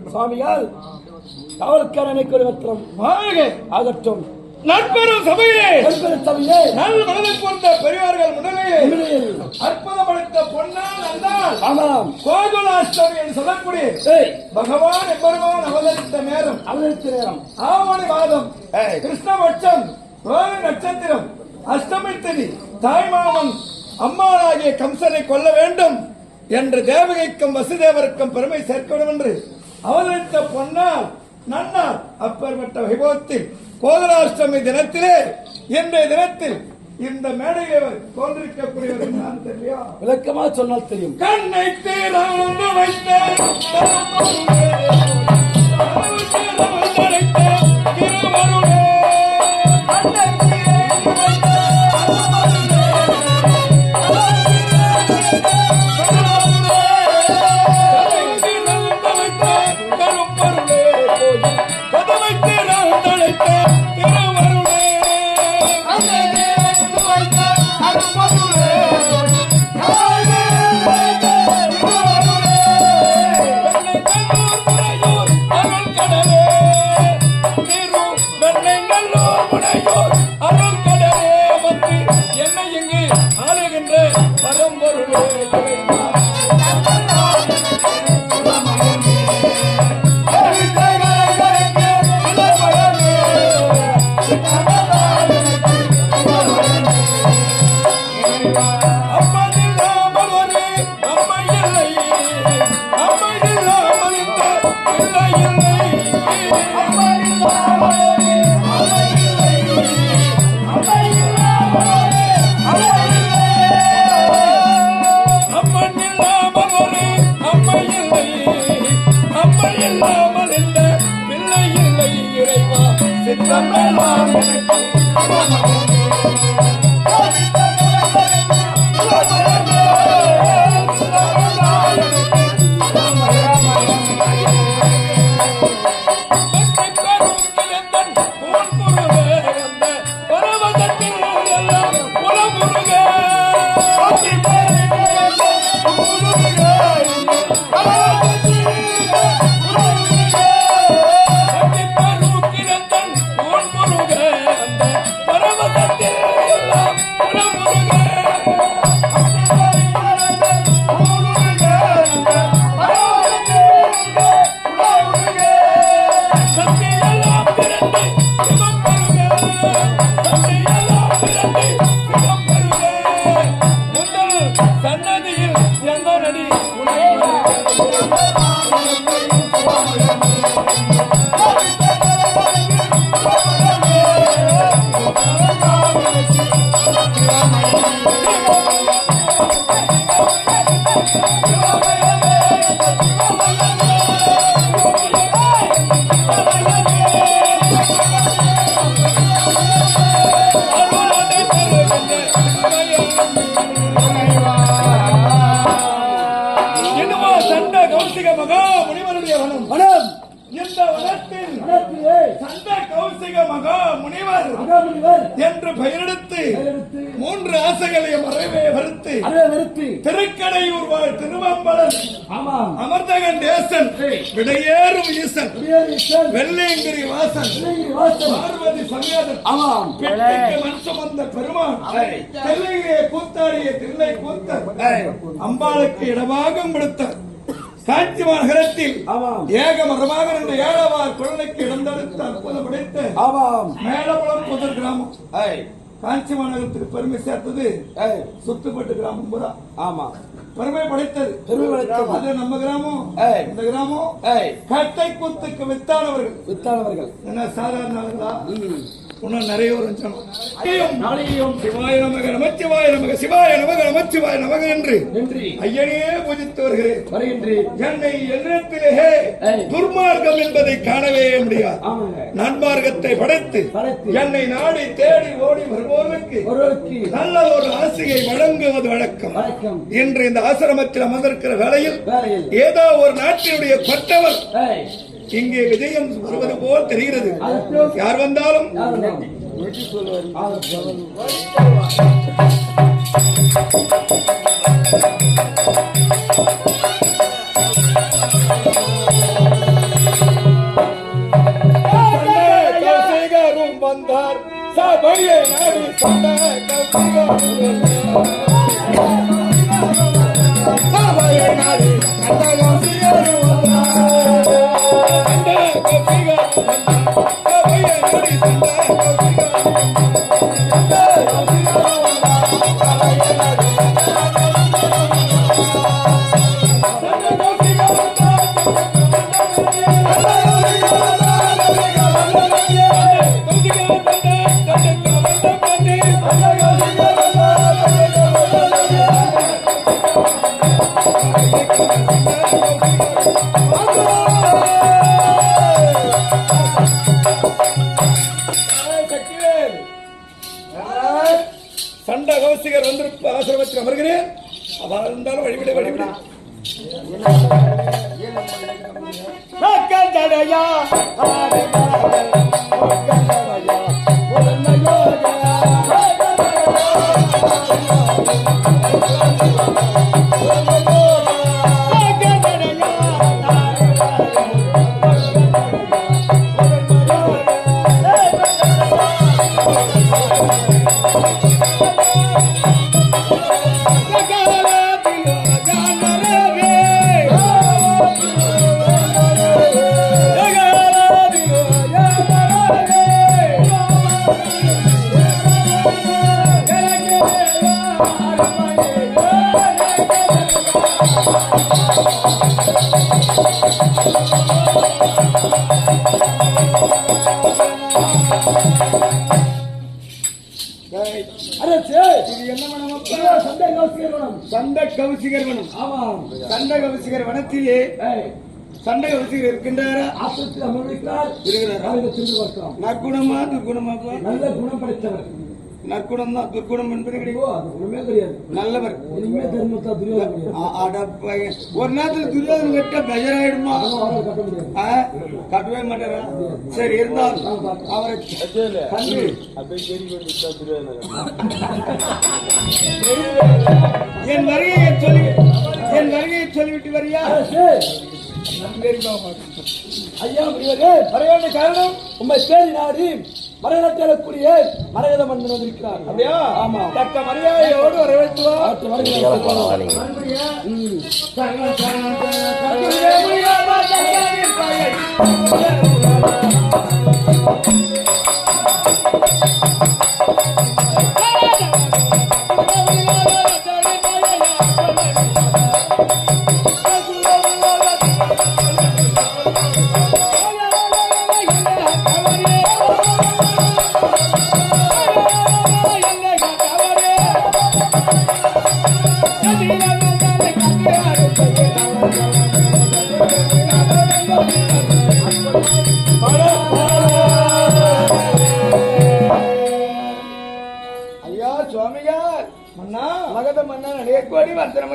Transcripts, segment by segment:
சுவாமியால் காவல்காரனை கொடுவற்றும் ஆகட்டும். நட்பெரும் சபையிலே நல் மனதில் கொண்ட பெரியவர்கள் முன்னிலையில் அற்புதப்படுத்த பொன்னால் நந்தால் ஆமாம் கோகுலாஷ்டமி என்று சொல்லக்கூடிய பகவான் எம்பெருமான் அவதரித்த நேரம் ஆவணி மாதம் கிருஷ்ணபட்சம் நட்சத்திரம் அஷ்டமி திதி தாய்மாமன் அம்மாளாகிய கம்சனை கொல்ல வேண்டும் என்று தேவகைக்கும் வசுதேவருக்கும் பெருமை சேர்க்க வேண்டும் என்று அவதரித்த பொன்னால் நன்னார் அப்பேற்பட்ட வைபவத்தில் கோதராஷ்டமி தினத்திலே இன்றைய தினத்தில் இந்த மேடையில் தோன்றிருக்கக்கூடியவர் நான் தெரியா விளக்கமா சொன்னால் தெரியும். கண்ணை தீராந்து வைத்த என்று பெயரெடுத்து 3 ஆசைகளையும் அறவே வறுத்து திருக்கடையூர் வாழ் திருவம்பலன் அமர்தகன் தேசன் விடையேறும் ஈசன் வெள்ளையங்கிரி வாசன் பார்வதி சமேதன் மண் சுமந்த பெருமான் தெல்லையிலே கூத்தாடிய தில்லை கூத்தர் அம்பாளுக்கு இடமாகம் கொடுத்தார். காஞ்சி மாநகரத்தில் ஏகமரமாக இருந்த ஏழவார் குழந்தைக்கு இடந்தெடுத்து அற்புதம் படைத்த மேலபுலம் புதர் கிராமம் காஞ்சி மாநகரத்துக்கு பெருமை சேர்த்தது சுத்துப்பட்டு கிராமம் பூரா பெருமை படைத்தது. அது நம்ம கிராமம். இந்த கிராமம் கட்டை கூத்துக்கு வித்தானவர்கள் என்ன சாதாரண இன்னும் நிறைய ஒரு சிவாய நமக நமச்சிவாய நமக சிவாய நமக நமச்சிவாய நமக என்று ஐயனே பூஜித்து வருகிறேன். என்னை எண்ணத்திலே துர்மார்க்கம் என்பதை காணவே முடியாது. நன்மார்க்கத்தை படைத்து என்னை நாடி தேடி ஓடி வருவோருக்கு நல்ல ஒரு ஆசையை வழங்குவது வழக்கம். இன்று இந்த ஆசிரமத்தில் அமர்ந்திருக்கிற வேளையில் ஏதோ ஒரு நாட்டினுடைய கொற்றவர் இங்கே விஜயம் வருவது போல் தெரிகிறது. யார் வந்தாலும் வந்தார் சபையை நாடி சபையை நாடி சண்ட கௌசிகர் வந்திருப்ப ஆசிரமத்தில் அமர்கிறேன். அவள் இருந்தாலும் வழிவிட வழிவிட சண்ட கௌசிகர் வனம். ஆமாம், சண்ட கௌசிகர் வனத்திலே சண்ட கௌசிகர் இருக்கின்றாரா? ஆசிரத்தில் அமர்ந்திருக்கிறார். நற்குணமா துர்குணமா? நல்ல குணம் படைத்தவர். நற்குணம் தான். துர்குணம் என்பது கிடைக்கும். அது குணமே தெரியாது. நல்லவர். இனிமே தர்மத்தா துரியோதன. ஒரு நேரத்தில் துரியோதன கட்ட பெயராயிடுமா? கட்டவே மாட்டாரா? சரி, இருந்தால் அவரை என் வருகையை சொல்லிவிட்டு வரியா? ஐயா, வர வேண்டிய காரணம் உண்மை தேடி நாடி மரகத்தில் மரகத மன்னன் வந்திருக்கிறார். அப்படியா? ஆமா. தக்க மரியாதையோடு வரவேற்றுவா. ஐயா சுவாமிகள், மன்னா மகத மன்னா நடைய கோடி வந்தனம்.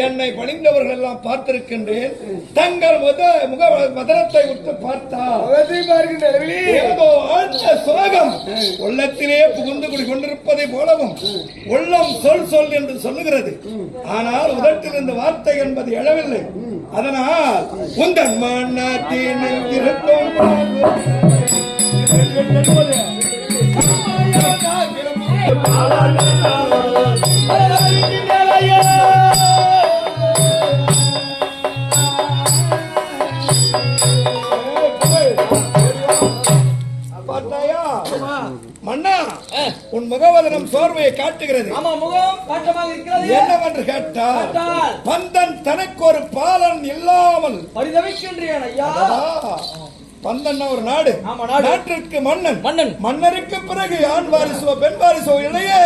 என்னை பணிந்தவர்கள் எல்லாம் பார்த்திருக்கின்றேன். தங்கள் முக மதனத்தை விட்டு பார்த்தால் ஏதோ ஆழ்ந்த சோகம் உள்ளத்திலே புகுந்து கொண்டிருப்பதை போலவும் உள்ளம் சொல் என்று சொல்லுகிறது. ஆனால் உதட்டில் இந்த வார்த்தை என்பது எழவில்லை. அதனால் உந்தன் மனத்தில் இருக்கும் மன்னா, உன் முகவதனம் சோர்வையை காட்டுகிறது. என்னவென்று கேட்டால் பந்தன் தனக்கு ஒரு பாலன் இல்லாமல் பரிதவிக்கின்றேன் ஐயா. பந்தன் ஒரு நாடு, நாட்டிற்கு மன்னன், மன்னருக்கு பிறகு ஆண் வாரிசோ பெண் வாரிசோ இல்லையே.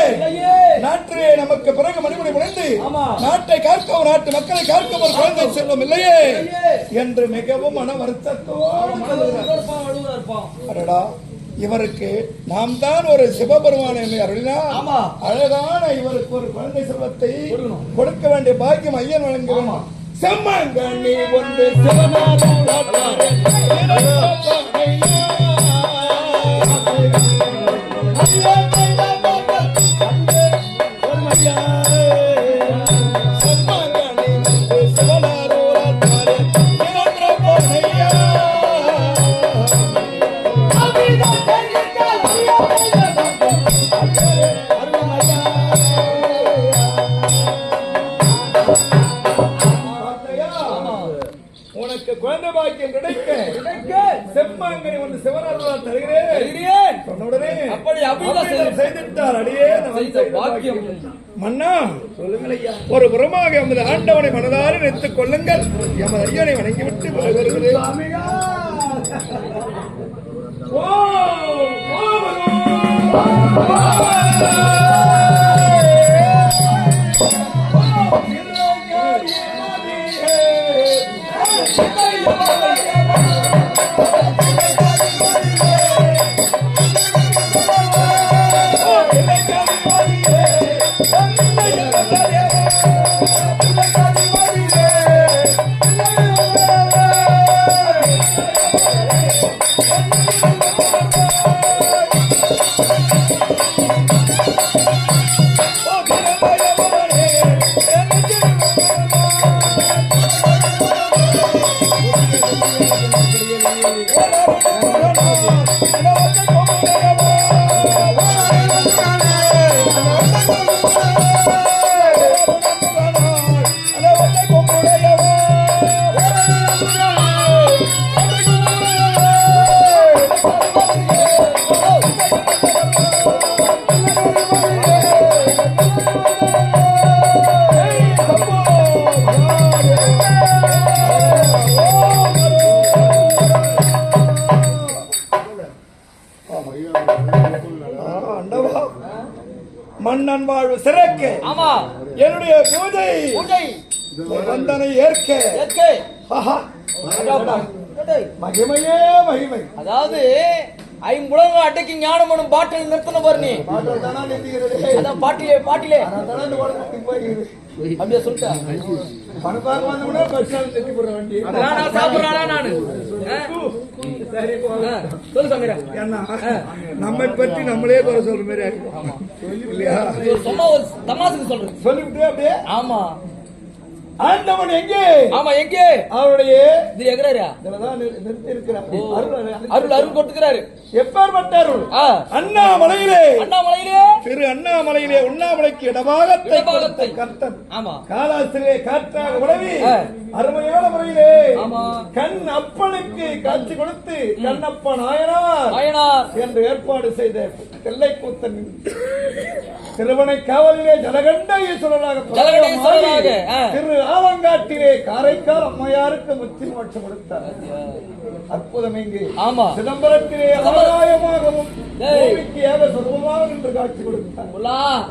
நாட்டிலே நமக்கு பிறகு மணிமுடி முடிந்து நாட்டை காக்க நாட்டு மக்களை காக்க ஒரு குழந்தை செல்வம் இல்லையே என்று மிகவும் மன வருத்தத்தோடு இவருக்கு நாம் தான் ஒரு சிவபெருமான் என்று அருளினார். அழகான இவருக்கு ஒரு குழந்தை செல்வத்தை கொடுக்க வேண்டிய பாக்கியம் ஐயன் வழங்குவோம். செம்மங்கனி ஒன்று சிவனாரூராட்டாரே உனக்கு குழந்தை பாக்கியம் கிடைக்க செம்மாங்கனி ஒன்று சிவனாரூரால் தருகிறேன் சொன்ன உடனே அப்படி அபிஷேகம் செய்துட்டார் அடியே பாக்கியம் மன்னா சொல்லுங்கள் ஐயா ஒரு புறமாக எமது ஆண்டவனை மனதார நினைத்துக் கொள்ளுங்கள் எமது ஐயனை வணங்கிவிட்டு வருகிறது மன்னன் வாழ்வு சிறக்க ஆமா என்னுடைய பூஜை வந்தனை ஏற்க மகிமையே மகிமை அதாவது ஐம்புலங்க அட்டைக்கு ஞானமனும் பாட்டில் நிறுத்தணும் பாரு நீ அதான் பாட்டிலே அப்படியே சொல்லிட்டா பணப்பாக வந்தோம்னா பஸ் ஸ்டாண்ட் தட்டி போடுற வண்டி அதெல்லாம் நான் சாப்பிடுறானா நானு சரி சொல்லு சமீரா ஏன்னா நம்மை பற்றி நம்மளே குறை சொல்ற மாதிரி ஆகிடும் இல்லையா சும்மா ஒரு தமாசுக்கு சொல்றேன் சொல்லிவிட்டு அப்படியே ஆமா ஆண்டவன் எங்கே ஆமா எங்கே அவருடைய இது எங்கறாரா நிறுத்தி இருக்கிறார் அருள் கொடுத்துக்கிறாரு எப்பேற்பட்ட அருள் அண்ணாமலையிலே திரு அண்ணாமலையிலே உண்ணாமலைக்கு இடபாகத்தை கர்த்தன் ஆமா காலாசிலே காற்றாக உடவி அருமையான முறையிலே ஆமா கண் அப்பனுக்கு காட்சி கொடுத்து கண்ணப்ப நாயனார் என்று ஏற்பாடு செய்த பிள்ளை கூத்தன் திருவனை காவலிலே ஜலகண்ட ஈஸ்வரராக திரு ஆலங்காட்டிலே காரைக்கால் அம்மையாருக்கு முத்தி மோட்சம் கொடுத்தார் அற்புதம் இங்கு சிதம்பரத்திலே ஆதாயமாகவும் கோரிக்கையாக சொர்வமாக என்று காட்சி கொடுத்தார்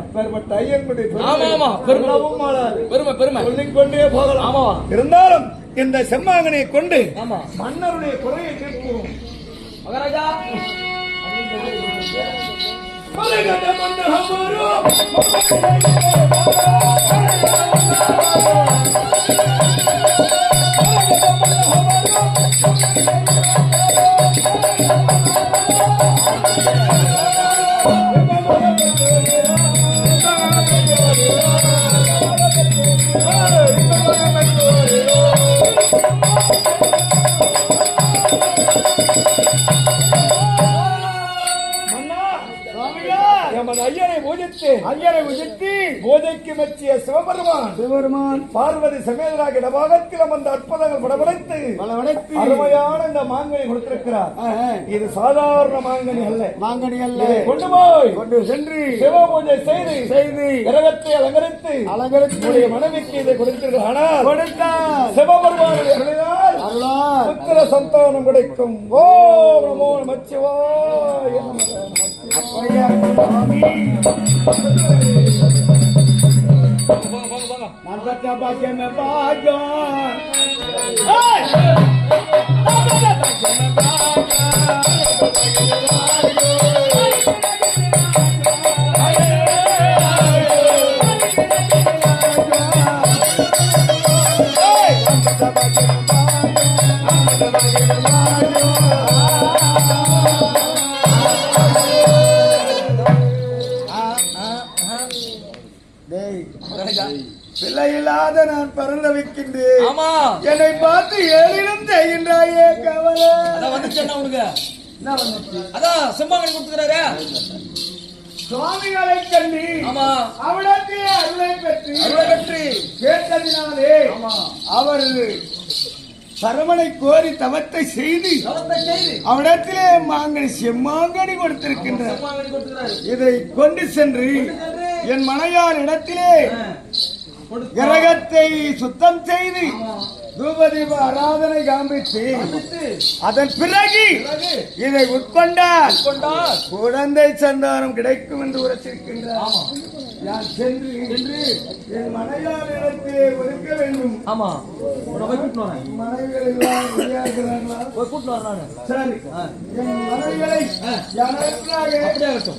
அப்பேற்பட்ட ஐயனுடைய பெருமை சொல்லிக்கொண்டே போகலாம் இருந்தாலும் இந்த செம்மாங்கனை கொண்டு மன்னருடைய குறையை கேட்போம் மகாராஜா ஐயரை உஜித்து பூஜைக்கு மெச்சிய சிவபெருமான் பார்வதி சமேதராக இடபாகத்தில் அமர்ந்த அற்புதங்கள் படபடைத்து அருமையான இந்த மாங்கனி கொடுத்திருக்கிறார். இது சாதாரண மாங்கனி அல்ல. கொண்டு சென்று சிவ பூஜை செய்து கிரகத்தை அலங்கரித்து மனைவிக்கு இதை கொடுத்திருக்கிறார். ஆனால் சிவபெருமானுடைய அருளினால் புத்திர சந்தானம் கிடைக்கும். ஓம் நமோ நமச்சிவாய. தவிக்கின்றேன். ஆமா என்னை பார்த்து ஏழிலும் செய்கின்றாயே கவலை. அதான் வந்துச்சு உனக்கு. என்ன வந்துச்சு? அதான் செம்மாங்கனி கொடுத்துக்கிறாரு. சுவாமிகளை கண்டி ஆமா அவளுக்கு அருளை பெற்று கேட்டதினாலே அவர் சரவணை கோரி தவத்தை செய்து அவனிடத்திலே மாங்கனி செம்மாங்கனி கொடுத்திருக்கின்றார். இதை கொண்டு சென்று என் மனையார் இடத்திலே கிரகத்தை சுத்தம் செய்து தூபதீப ஆராதனை காண்பித்து அதன் பிறகு இதை உட்கொண்டால் குழந்தை சந்தானம் கிடைக்கும் என்று உரைச்சிருக்கின்றார். நான் சென்று என் மனையார் இடத்திலே ஒதுக்க வேண்டும். ஆமா மனைவிகள் எல்லாம் விளையாடுகிறார்களா? சரி, என் மனைவிகளை யாராவது